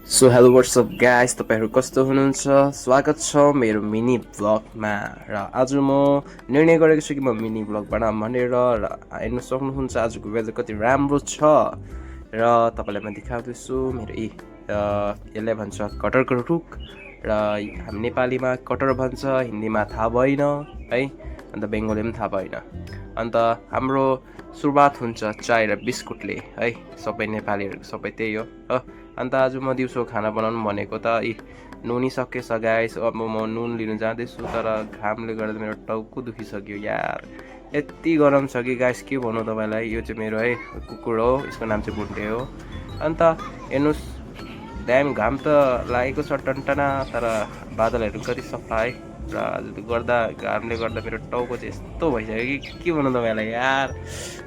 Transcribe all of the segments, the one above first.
So hello what's up guys, तपाईँहरू कस्तो हुनुहुन्छ? स्वागत छ मेरो मिनी ब्लगमा। र आज म निर्णय गरेको छु कि म मिनी ब्लग बनाऊँ भनेर। र हेर्नु सक्नुहुन्छ आजको वेदर कति राम्रो छ। र तपाईँलाई म देखाउँदैछु मेरो यसलाई भन्छ कटरको रुख। र हामी नेपालीमा कटर भन्छ, हिन्दीमा थाहा भएन है, अन्त बेङ्गोलीमा थाहा भएन। अन्त हाम्रो सुरुवात हुन्छ चाय र बिस्कुटले है, सबै नेपालीहरूको सबै त्यही हो। अन्त आज म दिउँसो खाना बनाउनु भनेको त नुनी सकेछ गाइस। अब म नुन लिनु जाँदैछु, तर घामले गर्दा मेरो टाउको दुखिसक्यो यार। यति गरम छ कि गाइस के भन्नु तपाईँलाई। यो चाहिँ मेरो है कुकुर हो, यसको नाम चाहिँ बुन्टे हो। अन्त हेर्नुहोस्, ड्याम घाम त लागेको छ टन्टना, तर बादलहरू कति सफा है। र आज गर्दा घामले गर्दा मेरो टाउको चाहिँ यस्तो भइसक्यो कि के भन्नु तपाईँलाई यार।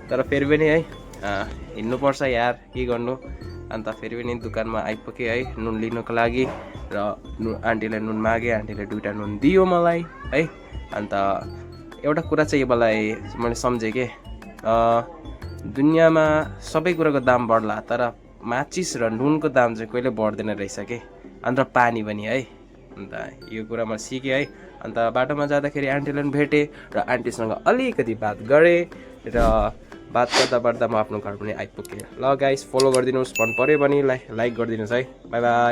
तर फेरि पनि है हिँड्नुपर्छ यार, के गर्नु। अन्त फेरि पनि दोकानमा आइपुगेँ है नुन लिनुको लागि। र आन्टीलाई नुन मागेँ, आन्टीले 2टा नुन दियो मलाई है। अन्त एउटा कुरा चाहिँ मलाई मैले सम्झेँ कि दुनियाँमा सबै कुराको दाम बढ्ला, तर माचिस र नुनको दाम चाहिँ कहिले बढ्दैन रहेछ कि। अन्त पानी पनि है। अन्त यो कुरा म सिकेँ है। अन्त बाटोमा जाँदाखेरि आन्टीलाई पनि भेटेँ र आन्टीसँग अलिकति बात गरेँ। र बात गर्दा म आफ्नो घर पनि आइपुगेँ। ल गाइस, फलो गरिदिनुहोस्, मन पऱ्यो भने लाइक गरिदिनुहोस् है। By by.